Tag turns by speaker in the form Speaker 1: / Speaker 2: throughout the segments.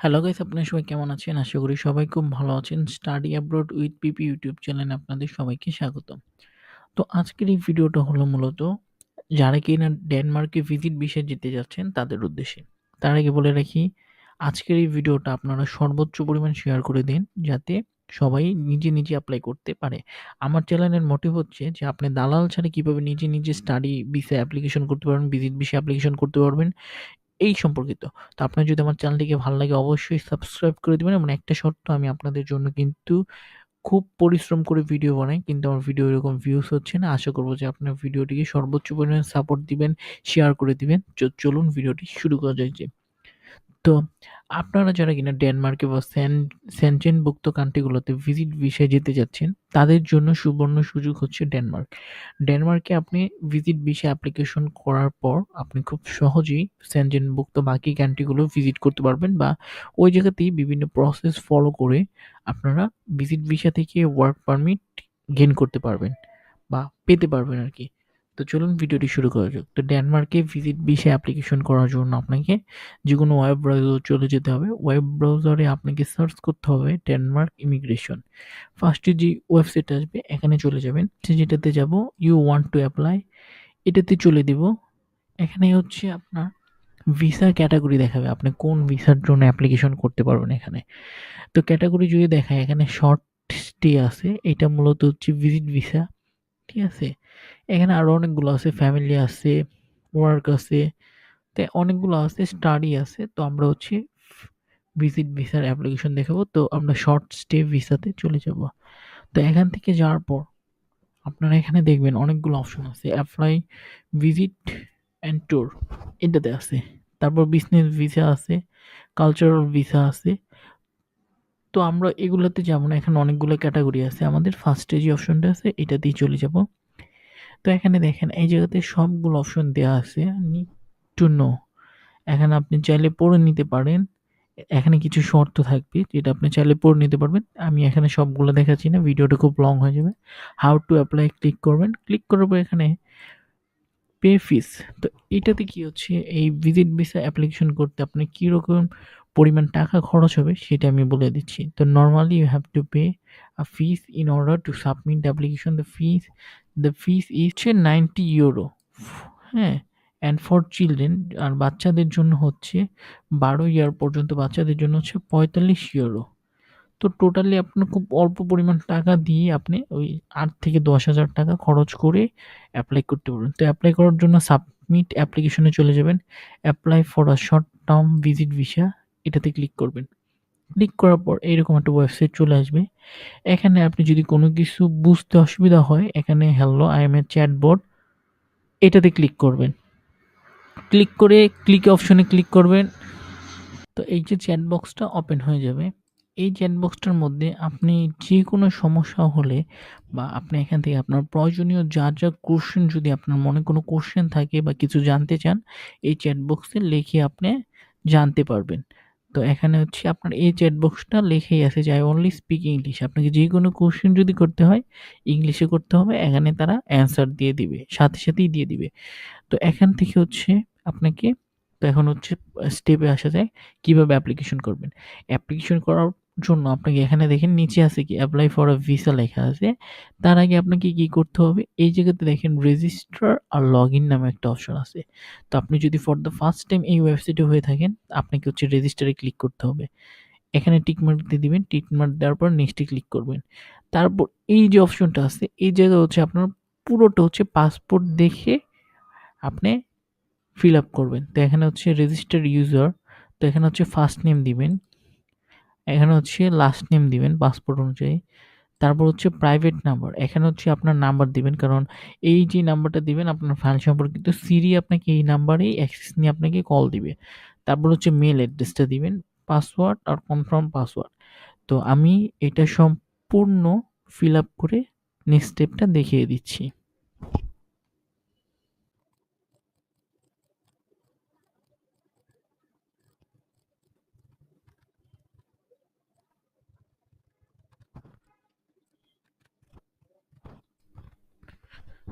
Speaker 1: Hello guys, আপনারা সবাই কেমন আছেন? আশা করি সবাই খুব ভালো আছেন। Study abroad with PP YouTube চ্যানেলে আপনাদের সবাইকে স্বাগতম। তো আজকের এই ভিডিওটা হলো মূলত যারা কিনা ডেনমার্কে ভিজিট ভিসায় যেতে যাচ্ছেন তাদের উদ্দেশ্যে। তার আগে বলে রাখি, আজকের এই ভিডিওটা আপনারা সর্বোচ্চ পরিমাণ শেয়ার করে দিন যাতে সবাই নিজে এপ্লাই করতে পারে। আমার চ্যানেলের মোটিভ হচ্ছে যে আপনি দালাল ছাড়া কিভাবে নিজে স্টাডি ভিসা অ্যাপ্লিকেশন করতে পারবেন, ভিজিট ভিসা অ্যাপ্লিকেশন করতে পারবেন এই সম্পর্কিত। তো আপনার যদি আমার চ্যানেলটিকে ভালো লাগে অবশ্যই সাবস্ক্রাইব করে দিবেন এবং একটা শর্ত, আমি আপনাদের জন্য কিন্তু খুব পরিশ্রম করে ভিডিও বানাই কিন্তু আমার ভিডিও এরকম ভিউজ হচ্ছে না। আশা করব যে আপনার ভিডিওটিকে সর্বোচ্চ পরিমাণে সাপোর্ট দিবেন, শেয়ার করে দিবেন। চলুন ভিডিওটি শুরু করা যাক। তো আপনারা যারা কিনা ডেনমার্কে বা সেনচেনভুক্ত কান্ট্রিগুলোতে ভিজিট ভিসায় যেতে যাচ্ছেন, তাদের জন্য সুবর্ণ সুযোগ হচ্ছে ডেনমার্ক। ডেনমার্কে আপনি ভিজিট ভিসা অ্যাপ্লিকেশন করার পর আপনি খুব সহজেই সেনচেনভুক্ত বাকি কান্ট্রিগুলো ভিজিট করতে পারবেন বা ওই জায়গাতেই বিভিন্ন প্রসেস ফলো করে আপনারা ভিজিট ভিসা থেকে ওয়ার্ক পারমিট গেইন করতে পারবেন বা পেতে পারবেন আরকি। তো চলুন ভিডিওটি শুরু করা যাক। তো ডেনমার্কে ভিজিট ভিসা অ্যাপ্লিকেশন করার জন্য আপনাকে যেকোনো ওয়েব ব্রাউজারে চলে যেতে হবে। ওয়েব ব্রাউজারে আপনাকে সার্চ করতে হবে ডেনমার্ক ইমিগ্রেশন। ফার্স্টে যে ওয়েবসাইটটা আসবে এখানে চলে যাবেন। যেটাতে যাব ইউ ওয়ান্ট টু অ্যাপ্লাই, এটাতে চলে দিব। এখানে হচ্ছে আপনার ভিসার ক্যাটাগরি দেখাবে। আপনি কোন ভিসার জন্য অ্যাপ্লিকেশন করতে পারবেন এখানে। তো ক্যাটাগরি যদি দেখায় এখানে শর্ট স্টে আছে। এটা মূলত হচ্ছে ভিজিট ভিসা। ঠিক আছে? এখানে আরো অনেকগুলো আছে, ফ্যামিলি আছে, ওয়ার্ক আছে। তো অনেকগুলো আছে, স্টাডি আছে। তো আমরা হচ্ছে ভিজিট ভিসার অ্যাপ্লিকেশন দেখাবো। তো আমরা শর্ট স্টে ভিসাতে চলে যাব। তো এখান থেকে যাওয়ার পর আপনারা এখানে দেখবেন অনেকগুলো অপশন আছে। অ্যাপ্লাই, ভিজিট অ্যান্ড ট্যুর এটাতে আছে। তারপর বিজনেস ভিসা আছে, কালচারাল ভিসা আছে। তো আমরা এগুলোতে যাব না। এখানে অনেকগুলো ক্যাটাগরি আছে। আমাদের ফার্স্টে যে অপশনটা আছে এটাতেই চলে যাব। তো এখানে দেখেন এই জায়গাতে সবগুলো অপশন দেওয়া আছে। নিড টু নো, এখানে আপনি চাইলে পড়ে নিতে পারেন। এখানে কিছু শর্ত থাকবে যেটা আপনি চাইলে পড়ে নিতে পারবেন। আমি এখানে সবগুলো দেখাচ্ছি না, ভিডিওটা খুব লং হয়ে যাবে। হাউ টু অ্যাপ্লাই ক্লিক করবেন। ক্লিক করার পর এখানে পে ফিস। তো এটাতে কি হচ্ছে, এই ভিজিট ভিসা অ্যাপ্লিকেশন করতে আপনার কীরকম পরিমাণ টাকা খরচ হবে সেটা আমি বলে দিচ্ছি। তো normally you have to pay a fees in order to submit the application. The fees is 90 euro. হ্যাঁ? অ্যান্ড ফর চিলড্রেন, আর বাচ্চাদের জন্য হচ্ছে 12 ইয়ার পর্যন্ত বাচ্চাদের জন্য হচ্ছে 45 ইউরো। তো টোটালি আপনার খুব অল্প পরিমাণ টাকা দিয়ে আপনি ওই ৮ থেকে ১০,০০০ টাকা খরচ করে এপ্লাই করতে পারবেন। তো এপ্লাই করার জন্য সাবমিট অ্যাপ্লিকেশনে চলে যাবেন। Apply for a short term visit visa এটাতে ক্লিক করবেন। ক্লিক করার পর এইরকম একটা ওয়েবসাইট চলে আসবে। এখানে আপনি যদি কোনো কিছু বুঝতে অসুবিধা হয় এখানে hello I M A chatbot এটাতে ক্লিক করবেন। ক্লিক করে ক্লিক অপশনে ক্লিক করবেন। তো এই যে চ্যাট বক্সটা ওপেন হয়ে যাবে। এই চ্যাট বক্সটার মধ্যে আপনি যে কোনো সমস্যা হলে বা আপনি এখান থেকে আপনার প্রয়োজনীয় যা কোশ্চেন, যদি আপনার মনে কোনো কোশ্চেন থাকে বা কিছু জানতে চান, এই চ্যাট বক্সে লিখে আপনি জানতে পারবেন। তো এখানে হচ্ছে আপনার এই চ্যাট বক্সটা লেখাই আছে যে আই অনলি স্পিক ইংলিশ। আপনাকে যে কোনো কোশ্চেন যদি করতে হয় ইংলিশে করতে হবে, এখানে তারা অ্যান্সার দিয়ে দিবে, সাথেই দিয়ে দিবে। তো এখান থেকে হচ্ছে আপনাকে, তো এখন হচ্ছে স্টেপে আসা যায় কিভাবে অ্যাপ্লিকেশন করবেন। অ্যাপ্লিকেশন করার জন্য আপনাকে এখানে দেখেন নিচে আছে কি অ্যাপ্লাই ফর আ ভিসা লেখা আছে। তার আগে আপনাকে কি করতে হবে, এই জায়গাতে দেখেন রেজিস্টার আর লগ ইন নামে একটা অপশন আছে। তো আপনি যদি ফর দ্য ফার্স্ট টাইম এই ওয়েবসাইটে হয়ে থাকেন আপনাকে হচ্ছে রেজিস্টারে ক্লিক করতে হবে। এখানে টিক মার্ক দিয়ে দিবেন। টিক মার্ক দেওয়ার পর নেক্সটে ক্লিক করবেন। তারপর এই যে অপশনটা আছে এই জায়গায় হচ্ছে আপনার পুরোটা হচ্ছে পাসপোর্ট দেখে আপনি ফিল আপ করবেন। তো এখানে হচ্ছে রেজিস্টার ইউজার, তো এখানে হচ্ছে ফার্স্ট নেম দিবেন, এখানে হচ্ছে লাস্ট নেম দিবেন পাসপোর্ট অনুযায়ী। তারপর হচ্ছে প্রাইভেট নাম্বার, এখানে হচ্ছে আপনার নাম্বার দিবেন, কারণ এই যে নাম্বারটা দিবেন আপনার ফাইল সম্পর্কিত সিরি আপনাকে এই নাম্বারেই অ্যাক্সেস নিয়ে আপনাকে কল দিবে। তারপর হচ্ছে মেল অ্যাড্রেসটা দিবেন, পাসওয়ার্ড আর কনফার্ম পাসওয়ার্ড। তো আমি এটা সম্পূর্ণ ফিল আপ করে নেক্সট স্টেপটা দেখিয়ে দিচ্ছি।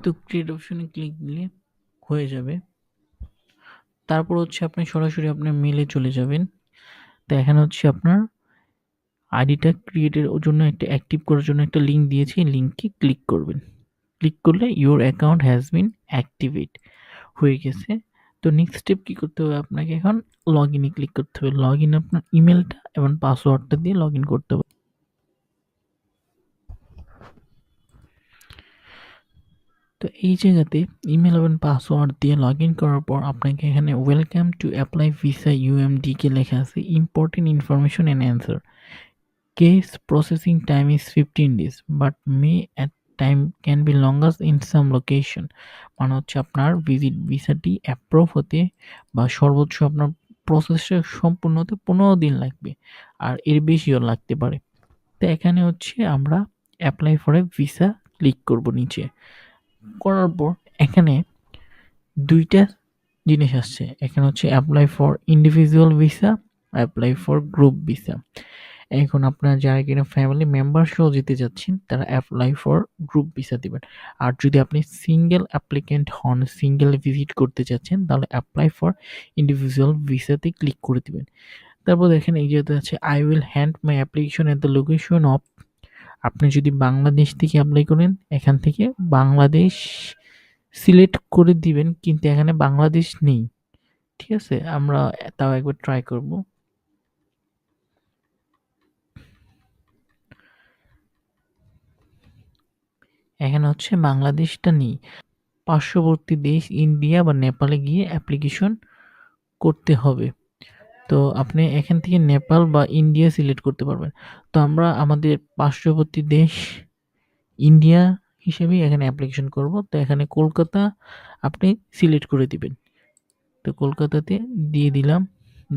Speaker 1: তো ক্রিয়েট অপশনে ক্লিক দিলে হয়ে যাবে। তারপর হচ্ছে আপনি সরাসরি আপনার মেলে চলে যাবেন। তো এখানে হচ্ছে আপনার আইডিটা ক্রিয়েটের জন্য একটা অ্যাক্টিভ করার জন্য একটা লিঙ্ক দিয়েছি, এই লিঙ্কে ক্লিক করবেন। ক্লিক করলে your account has been activate হয়ে গেছে। তো নেক্সট স্টেপ কি করতে হবে, আপনাকে এখন লগ ইনে ক্লিক করতে হবে। লগ ইন আপনার ইমেলটা এবং পাসওয়ার্ডটা দিয়ে লগ ইন করতে হবে। তো এই জায়গাতে ইমেল এবং পাসওয়ার্ড দিয়ে লগ ইন করার পর আপনাকে এখানে ওয়েলকাম টু অ্যাপ্লাই ভিসা ইউএমডিকে লেখা আছে, important information and answer. Case processing time is 15 days but may at time can be longer in some location। মানে হচ্ছে আপনার ভিসাটি অ্যাপ্রুভ হতে বা সর্বোচ্চ আপনার প্রসেসটা সম্পূর্ণ হতে 15 দিন লাগবে, আর এর বেশিও লাগতে পারে। তো এখানে হচ্ছে আমরা apply for a visa click করব নিচে। করার পর এখানে দুইটা জিনিস আসছে, এখানে হচ্ছে apply for individual visa, apply for group visa. এখন আপনারা যারা কিনা ফ্যামিলি মেম্বার সহ যেতে যাচ্ছেন তারা অ্যাপ্লাই ফর গ্রুপ ভিসা দিবেন। আর যদি আপনি সিঙ্গেল অ্যাপ্লিকেন্ট হন, সিঙ্গেল ভিজিট করতে চাচ্ছেন, তাহলে অ্যাপ্লাই ফর ইন্ডিভিজুয়াল ভিসাতে ক্লিক করে দিবেন। তারপর দেখেন এই যেটা আছে I will hand my application at the location of. আপনি যদি বাংলাদেশ থেকে অ্যাপ্লাই করেন, এখান থেকে বাংলাদেশ সিলেক্ট করে দিবেন, কিন্তু এখানে বাংলাদেশ নেই। ঠিক আছে, আমরা তাও একবার ট্রাই করব। এখানে হচ্ছে বাংলাদেশটা নেই, পার্শ্ববর্তী দেশ ইন্ডিয়া বা নেপালে গিয়ে অ্যাপ্লিকেশন করতে হবে। তো আপনি এখান থেকে নেপাল বা ইন্ডিয়া সিলেক্ট করতে পারবেন। তো আমরা আমাদের পার্শ্ববর্তী দেশ ইন্ডিয়া হিসেবেই এখানে অ্যাপ্লিকেশন করব। তো এখানে কলকাতা আপনি সিলেক্ট করে দিবেন। তো কলকাতাতে দিয়ে দিলাম।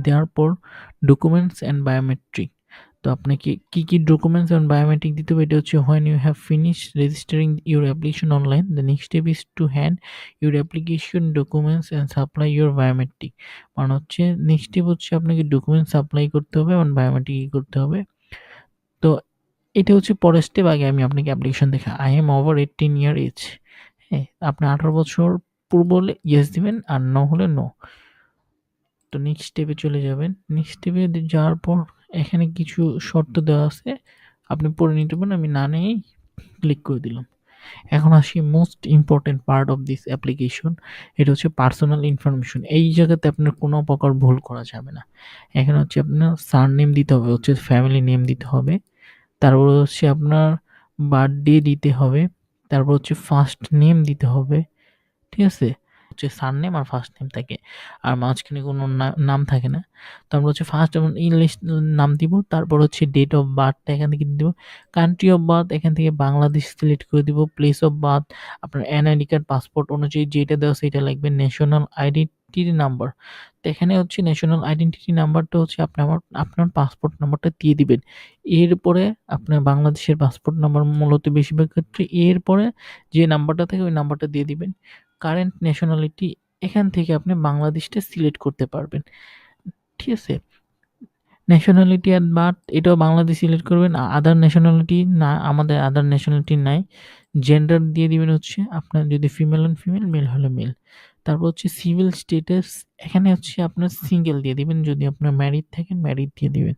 Speaker 1: দেওয়ার পর ডকুমেন্টস অ্যান্ড বায়োমেট্রিক। তো আপনাকে কি কি ডকুমেন্টস অ্যান্ড বায়োমেট্রিক দিতে হবে, এটা হচ্ছে when you have finish registering your application online the next step is to hand your application documents and supply your biometric. মানে হচ্ছে নেক্সট স্টেপ হচ্ছে আপনাকে ডকুমেন্টস সাপ্লাই করতে হবে এবং বায়োমেট্রিক করতে হবে। তো এটা হচ্ছে পরের স্টেপ। আগে আমি আপনাকে অ্যাপ্লিকেশন দেখা, I am over 18 year age. হ্যাঁ, আপনি 18 বছর পূর্ব হলে ইয়েস দিবেন, আর ন হলে নো। তো নেক্সট স্টেপে চলে যাবেন। নেক্সট স্টেপে যাওয়ার পর এখানে কিছু শর্ত দেওয়া আছে, আপনি পড়ে নিতে পারেন, আমি না নিয়েই ক্লিক করে দিলাম। এখন আসি most important part of this application, এটা হচ্ছে পার্সোনাল ইনফরমেশন। এই জায়গাতে আপনার কোনো প্রকার ভুল করা যাবে না। এখানে হচ্ছে আপনার সারনেম দিতে হবে, হচ্ছে ফ্যামিলি নেম দিতে হবে, তারপর হচ্ছে আপনার বার্থডে দিতে হবে, তারপর হচ্ছে ফার্স্ট নেম দিতে হবে। ঠিক আছে, হচ্ছে সারনেম আর ফার্স্ট নেম থাকে, আর মাঝখানে কোনো নাম থাকে না। তো আমরা হচ্ছে ফার্স্ট এবং ইংলিশ নাম দিব, তারপর হচ্ছে ডেট অফ বার্থটা এখান থেকে দিব, কান্ট্রি অফ বার্থ এখান থেকে বাংলাদেশ সিলেক্ট করে দিব, প্লেস অফ বার্থ আপনার এনআইডি কার্ড পাসপোর্ট অনুযায়ী যেটা দেওয়া সেটা লাগবে, ন্যাশনাল আইডেন্টিটি নাম্বার। তো এখানে হচ্ছে ন্যাশনাল আইডেন্টিটি নাম্বারটা হচ্ছে আপনি আপনার পাসপোর্ট নাম্বারটা দিয়ে দিবেন। এরপরে আপনার বাংলাদেশের পাসপোর্ট নাম্বার মূলত বেশিরভাগ ক্ষেত্রে এরপরে যে নাম্বারটা থাকে ওই নাম্বারটা দিয়ে দিবেন। কারেন্ট ন্যাশনালিটি এখান থেকে আপনি বাংলাদেশটা সিলেক্ট করতে পারবেন। ঠিক আছে, ন্যাশনালিটি অ্যাট বার্থ এটাও বাংলাদেশ সিলেক্ট করবেন। আদার ন্যাশনালিটি না, আমাদের আদার ন্যাশনালিটি নাই। জেন্ডার দিয়ে দিবেন হচ্ছে আপনার যদি ফিমেল হন ফিমেল, মেল হলে মেল। তারপর হচ্ছে সিভিল স্টেটাস, এখানে হচ্ছে আপনার সিঙ্গেল দিয়ে দিবেন, যদি আপনার ম্যারিড থাকেন ম্যারিড দিয়ে দিবেন।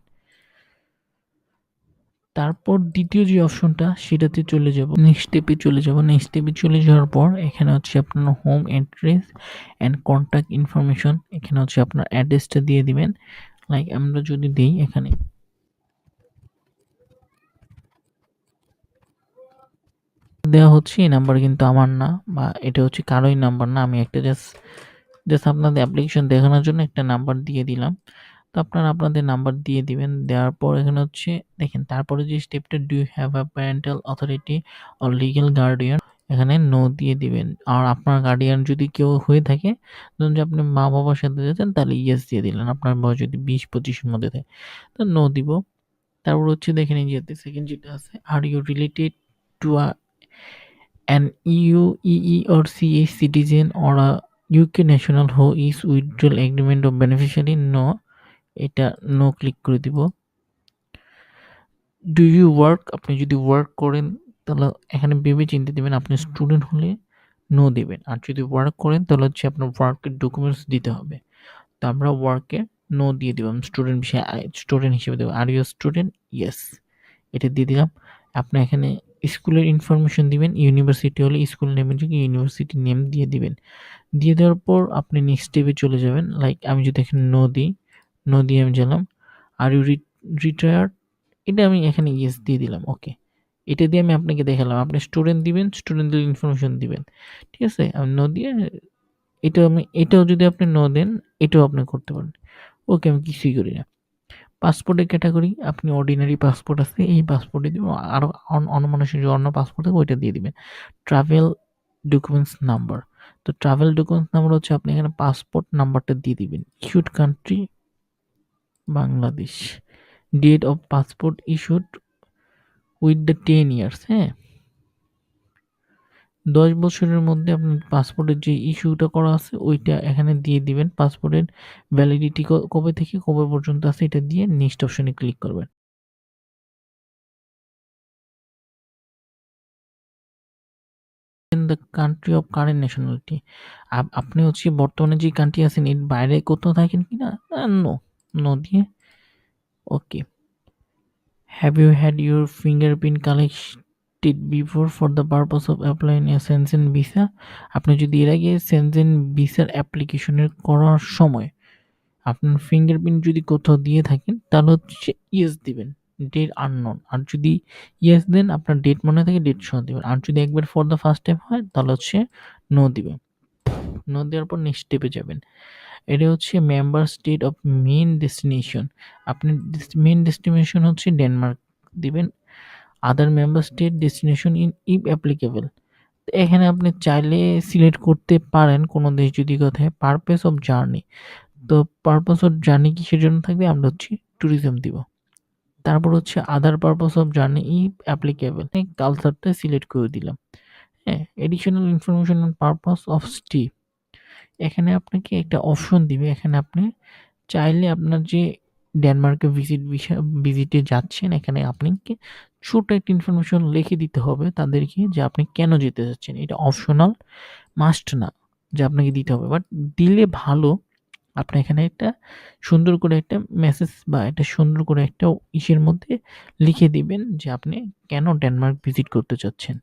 Speaker 1: তারপর দ্বিতীয় যে অপশনটা সেটাতে চলে যাব, নেক্সট স্টেপে চলে যাব। নেক্সট স্টেপে চলে যাওয়ার পর এখানে হচ্ছে আপনার home address and contact information, এখানে হচ্ছে আপনার অ্যাড্রেসটা দিয়ে দিবেন। লাইক আমরা যদি দিই এখানে দেওয়া হচ্ছে, এই নাম্বার কিন্তু আমার না, বা এটা হচ্ছে কারোই নাম্বার না, আমি একটা জাস্ট জাস্ট আপনাদের অ্যাপ্লিকেশন দেখানোর জন্য একটা নাম্বার দিয়ে দিলাম। তো আপনারা আপনাদের নাম্বার দিয়ে দিবেন। দেওয়ার পর এখানে হচ্ছে দেখেন তারপরে যে স্টেপটা, do you have a parental authority or legal guardian, এখানে নো দিয়ে দিবেন। আর আপনার গার্ডিয়ান যদি কেউ হয়ে থাকে, ধরুন যে আপনি মা বাবার সাথে যেতেন, তাহলে ইয়েস দিয়ে দিলেন। আপনার বয়স যদি 20-25-এর মধ্যে থাকে তো নো দিব। তারপর হচ্ছে দেখেন এই যে সেকেন্ড যেটা আছে, are you related to an EU, EE or CA citizen or a UK national who is withdrawal agreement of beneficiary, no, এটা নো ক্লিক করে দিব। ডু ইউ ওয়ার্ক, আপনি যদি ওয়ার্ক করেন তাহলে এখানে ভেবে চিন্তে দিবেন, আপনি স্টুডেন্ট হলে নো দিবেন, আর যদি ওয়ার্ক করেন তাহলে হচ্ছে আপনার ওয়ার্কের ডকুমেন্টস দিতে হবে। তো আমরা ওয়ার্কে নো দিয়ে দিব। স্টুডেন্ট বিষয়ে স্টুডেন্ট হিসেবে দেবো। Are you student? ইয়েস। এটা দিয়ে দিলাম। আপনি এখানে স্কুলের ইনফরমেশন দিবেন। ইউনিভার্সিটি হলে স্কুল নেমের জায়গায় ইউনিভার্সিটি নেম দিয়ে দিবেন। দিয়ে দেওয়ার পর আপনি নেক্সট স্টেপে চলে যাবেন। লাইক আমি যদি এখানে নো দিই, নো দিয়ে আমি গেলাম। Are you retired? এটা আমি এখানে ইয়েস দিয়ে দিলাম। ওকে। এটা দিয়ে আমি আপনাকে দেখালাম। আপনি স্টুডেন্ট দিবেন, স্টুডেন্টদের ইনফরমেশন দিবেন। ঠিক আছে? আমি নো দিয়ে এটাও যদি আপনি নো দেন, এটাও আপনি করতে পারেন। ওকে, আমি কিছুই করি না। পাসপোর্টের ক্যাটাগরি আপনি অর্ডিনারি পাসপোর্ট আছে, এই পাসপোর্টে দিবেন। আরও অন্য মানুষের যে অন্য পাসপোর্ট থাকে ওইটা দিয়ে দিবেন। ট্রাভেল ডকুমেন্টস নাম্বার, তো ট্রাভেল ডকুমেন্টস নাম্বার হচ্ছে আপনি এখানে পাসপোর্ট নাম্বারটা দিয়ে দিবেন। Issued country Bangladesh, date of passport issued with the 10 years, হ্যাঁ 10 বছরের মধ্যে আপনার পাসপোর্টের যে ইস্যুটা করা আছে ওইটা এখানে দিয়ে দিবেন। পাসপোর্টের ভ্যালিডিটি কবে থেকে কবে পর্যন্ত আছে এটা দিয়ে নেক্সট অপশনে ক্লিক করবেন। In the country of current nationality, আপনি হচ্ছে বর্তমানে যে কান্ট্রি আছেন এর বাইরে কোথাও থাকেন কিনা? নো, নো দিয়ে okay. Have you had your fingerprint collected before for the purpose of applying a Schengen visa? আপনি যদি এর আগে সেনজেন ভিসার অ্যাপ্লিকেশনের করার সময় আপনার ফিঙ্গারপ্রিন্ট যদি কোথাও দিয়ে থাকেন তাহলে হচ্ছে ইয়েস দিবেন, ডেট আননোন। আর যদি ইয়েস দেন আপনার ডেট মনে থাকে ডেট সহ দিবেন। আর যদি একবার ফর দ্য ফার্স্ট টাইম হয় তাহলে হচ্ছে নো দিবেন। নো দেওয়ার পর নেক্সট স্টেপে যাবেন। এটা হচ্ছে member state of main destination. আপনি মেইন ডেস্টিনেশন হচ্ছে ডেনমার্ক দিবেন। আদার member state destination in if applicable, এখানে আপনি চাইলে সিলেক্ট করতে পারেন কোনো দেশ যদি কথায়। পারপাস অফ জার্নি, তো পারপাস অফ জার্নি কিসের জন্য থাকবে? আমরা হচ্ছে ট্যুরিজম দিব। তারপর হচ্ছে other purpose of journey if applicable, কালচারটা সিলেক্ট করে দিলাম। হ্যাঁ, additional information on purpose of stay, এখানে আপনাকে একটা অপশন দিবে। এখানে আপনি চাইলে আপনার যে ডেনমার্কে ভিজিটে যাচ্ছেন এখানে আপনাকে ছোট একটা ইনফরমেশন লিখে দিতে হবে তাদেরকে যে আপনি কেন যেতে যাচ্ছেন। এটা অপশনাল, মাস্ট না যে আপনাকে দিতে হবে, বাট দিলে ভালো। আপনি এখানে একটা সুন্দর করে একটা মেসেজ বা একটা সুন্দর করে একটা ইসের মধ্যে লিখে দিবেন যে আপনি কেন ডেনমার্ক ভিজিট করতে চাচ্ছেন।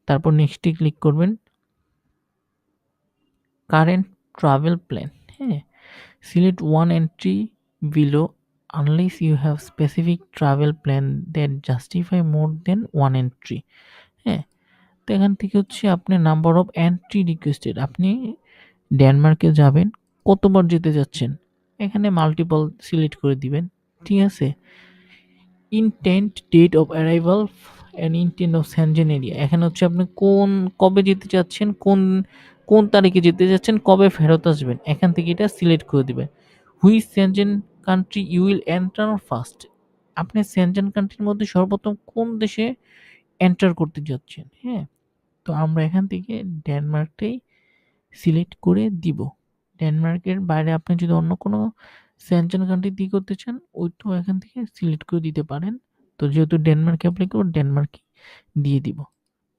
Speaker 1: তারপর নেক্সটে ক্লিক করবেন। কারেন্ট ট্রাভেল প্ল্যান, হ্যাঁ select one entry below unless you have specific travel plan that justify more than one entry. হ্যাঁ, তো এখান থেকে হচ্ছে আপনি নাম্বার অফ এন্ট্রি রিকোয়েস্টেড, আপনি ডেনমার্কে যাবেন কতবার যেতে যাচ্ছেন এখানে মাল্টিপল সিলেক্ট করে দিবেন। ঠিক আছে। Intent date of arrival and intent of Schengen area, এখানে হচ্ছে আপনি কবে যেতে চাচ্ছেন, কোন তারিখে যেতে যাচ্ছেন, কবে ফেরত আসবেন, এখান থেকে এটা সিলেক্ট করে দিবেন। Which Schengen country you will enter first, আপনি সেনজেন কান্ট্রির মধ্যে সর্বপ্রথম কোন দেশে এন্টার করতে যাচ্ছেন। হ্যাঁ, তো আমরা এখান থেকে ডেনমার্কটাই সিলেক্ট করে দিব। ডেনমার্কের বাইরে আপনি যদি অন্য কোনো সেনজেন কান্ট্রি দিয়ে করতে চান ওইটাও এখান থেকে সিলেক্ট করে দিতে পারেন। তো যেহেতু ডেনমার্কে অ্যাপ্লাই করব ডেনমার্কই দিয়ে দিব।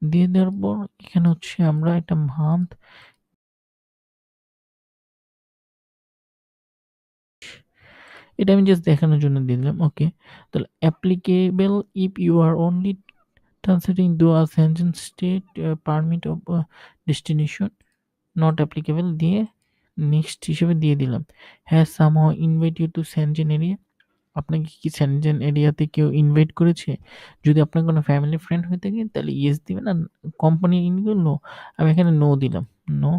Speaker 1: দিয়ে দেওয়ার পর এখানে হচ্ছে আমরা একটা মান্থ, এটা আমি জাস্ট দেখানোর জন্য দিয়ে দিলাম। ওকে, তাহলে applicable if you are only translating through a Schengen state permit of destination, not applicable দিয়ে নেক্সট হিসেবে দিয়ে দিলাম। হ্যাঁ somehow invite you to Schengen area, আপনাকে কি সেনজেন এরিয়াতে কেউ ইনভাইট করেছে? যদি আপনার কোনো ফ্যামিলি ফ্রেন্ড হয়ে থাকে তাহলে ইয়েস দিবেন, আর কোম্পানি ইনগুলো নো। আমি এখানে নো দিলাম, নো।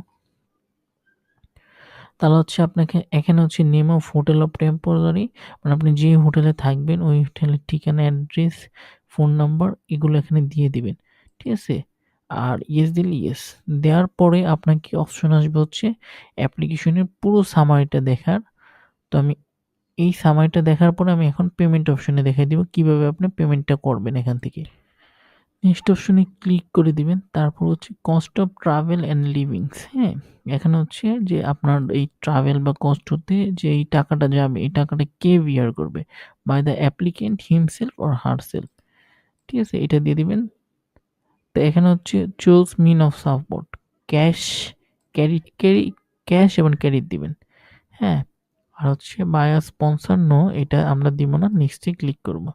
Speaker 1: তাহলে হচ্ছে আপনাকে এখানে হচ্ছে name of hotel of temporary, মানে আপনি যে হোটেলে থাকবেন ওই হোটেলের ঠিকানা, অ্যাড্রেস, ফোন নাম্বার এগুলো এখানে দিয়ে দিবেন। ঠিক আছে। আর ইয়েস দিলে ইয়েস। দেওয়ার পরে আপনাকে অপশন আসবে হচ্ছে অ্যাপ্লিকেশনের পুরো সামারিটা দেখার। তো আমি এই সামারিটা দেখার পরে আমি এখন পেমেন্ট অপশনে দেখাই দিব কিভাবে আপনি পেমেন্টটা করবেন এখান থেকে। নেক্সট অপশনে ক্লিক করে দিবেন। তারপর হচ্ছে কস্ট অফ ট্রাভেল অ্যান্ড লিভিংস, হ্যাঁ এখানে হচ্ছে যে আপনার এই ট্রাভেল বা কস্ট হতে যে এই টাকাটা যাবে এই টাকাটা কে বিয়ার করবে, by the applicant himself or herself. ঠিক আছে, এটা দিয়ে দিবেন। তো এখানে হচ্ছে choose mean of support, cash, carry, cash এবং ক্যারি দিবেন। হ্যাঁ, আর হচ্ছে বাই আ স্পন্সর নো, এটা আমরা দিব না, নেক্সটে ক্লিক করব।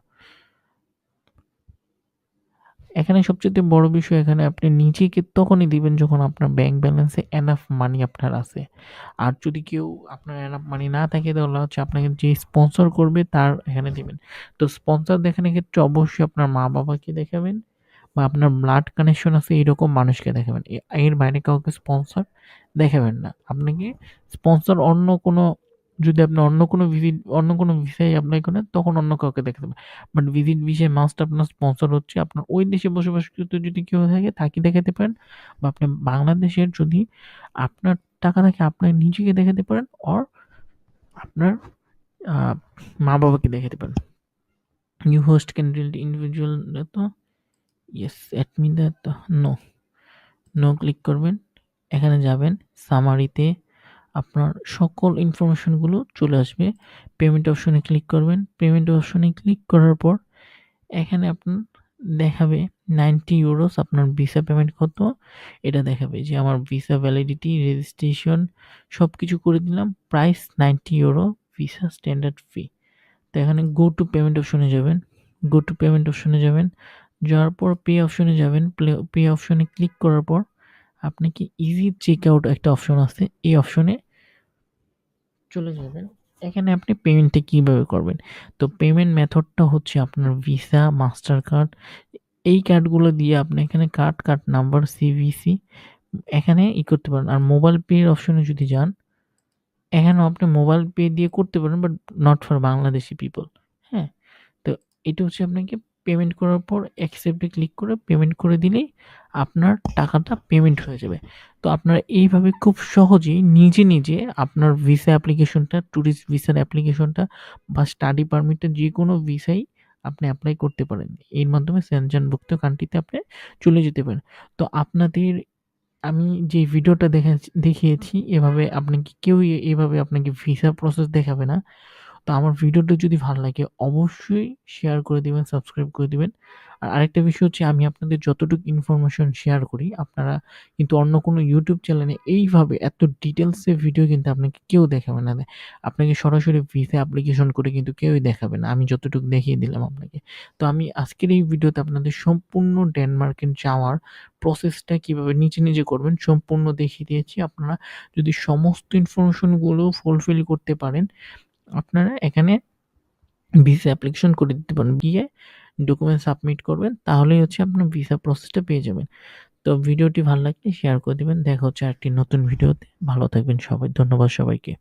Speaker 1: এখানে সবচাইতে বড় বিষয়, এখানে আপনি নিজেকে তখনই দিবেন যখন আপনার ব্যাংক ব্যালেন্সে এনাফ মানি আপনার আছে। আর যদি কেউ আপনার এনাফ মানি না থাকে তাহলে হচ্ছে আপনাকে যে স্পন্সর করবে তার এখানে দিবেন। তো স্পন্সর দেখানোর ক্ষেত্রে অবশ্যই আপনার মা-বাবাকে দেখাবেন বা আপনার ব্লাড কানেকশন আছে এরকম মানুষকে দেখাবেন। এর বাইরে কাউকে স্পন্সর দেখাবেন না। আপনাকে স্পন্সর অন্য কোনো, যদি আপনি অন্য কোনো ভিসায় এপ্লাই করেন তখন অন্য কাউকে দেখাতে হবে। বাট ভিজিট ভিসায় মাস্ট আপনার স্পন্সর হচ্ছে আপনার ওই দেশে বসবাসকৃত যদি কেউ থাকে দেখাতে পারেন, বা আপনি বাংলাদেশের যদি আপনার টাকা থাকে আপনি নিজেকে দেখাতে পারেন, অর আপনার মা-বাবাকে দেখাতে পারেন। নিউ হোস্ট ক্যান্ডিডেট ইন্ডিভিজুয়াল তো ইয়েস অ্যাডমিন তো নো ক্লিক করবেন। এখানে যাবেন সামারিতে, আপনার সকল ইনফরমেশনগুলো চলে আসবে। পেমেন্ট অপশনে ক্লিক করবেন। পেমেন্ট অপশনে ক্লিক করার পর এখানে আপনার দেখাবে 90 ইউরোস আপনার ভিসা পেমেন্ট কত, এটা দেখাবে যে আমার ভিসা ভ্যালিডিটি, রেজিস্ট্রেশন সব কিছু করে দিলাম। প্রাইস 90 ইউরো, ভিসা স্ট্যান্ডার্ড ফি। তো এখানে গো টু পেমেন্ট অপশনে যাবেন। যাওয়ার পর পে অপশনে যাবেন। পে অপশনে ক্লিক করার পর আপনাকে ইজি চেক আউট একটা অপশন আছে, এই অপশনে চলে যাবেন। এখানে আপনি পেমেন্টটা কিভাবে করবেন, তো পেমেন্ট মেথডটা হচ্ছে আপনার ভিসা, মাস্টার কার্ড, এই কার্ডগুলো দিয়ে আপনি এখানে কার্ড নাম্বার, সিভিসি এখানে করতে পারেন। আর মোবাইল পে অপশনে যদি যান, এখানেও আপনি মোবাইল পে দিয়ে করতে পারেন, but not for Bangladeshi people. হ্যাঁ, তো এটা হচ্ছে আপনাকে পেমেন্ট করার পর অ্যাকসেপ্টে ক্লিক করে পেমেন্ট করে দিলেই আপনার টাকাটা পেমেন্ট হয়ে যাবে। তো আপনারা এইভাবে খুব সহজেই নিজে আপনার ভিসা অ্যাপ্লিকেশনটা, ট্যুরিস্ট ভিসার অ্যাপ্লিকেশনটা বা স্টাডি পারমিটটা যে কোনো ভিসাই আপনি অ্যাপ্লাই করতে পারেন। এর মাধ্যমে সেনজেনভুক্ত কান্ট্রিতে আপনি চলে যেতে পারেন। তো আপনাদের আমি যে ভিডিওটা দেখিয়েছি এভাবে আপনাকে কেউই এভাবে আপনাকে ভিসা প্রসেস দেখাবে না। তো আমার ভিডিওটা যদি ভালো লাগে অবশ্যই শেয়ার করে দিবেন, সাবস্ক্রাইব করে দিবেন। আর আরেকটা বিষয় হচ্ছে, আমি আপনাদের যতটুকু ইনফরমেশন শেয়ার করি আপনারা কিন্তু অন্য কোনো ইউটিউব চ্যানেলে এইভাবে এত ডিটেইলসে ভিডিও কিন্তু আপনাকে কেউ দেখাবে না। আপনাকে সরাসরি ভিসা অ্যাপ্লিকেশন করে কিন্তু কেউই দেখাবে না। আমি যতটুকু দেখিয়ে দিলাম আপনাকে। তো আমি আজকের এই ভিডিওতে আপনাদের সম্পূর্ণ ডেনমার্কে যাওয়ার প্রসেসটা কিভাবে নিজে করবেন সম্পূর্ণ দেখিয়ে দিয়েছি। আপনারা যদি সমস্ত ইনফরমেশনগুলো ফুলফিল করতে পারেন, আপনারা এখানে ভিসা অ্যাপ্লিকেশন করে দিতে পারেন। গিয়ে ডকুমেন্ট সাবমিট করবেন, তাহলেই হচ্ছে আপনার ভিসা প্রসেসটা পেয়ে যাবেন। তো ভিডিওটি ভালো লাগলে শেয়ার করে দিবেন। দেখা হচ্ছে আরেকটি নতুন ভিডিওতে। ভালো থাকবেন সবাই। ধন্যবাদ সবাইকে।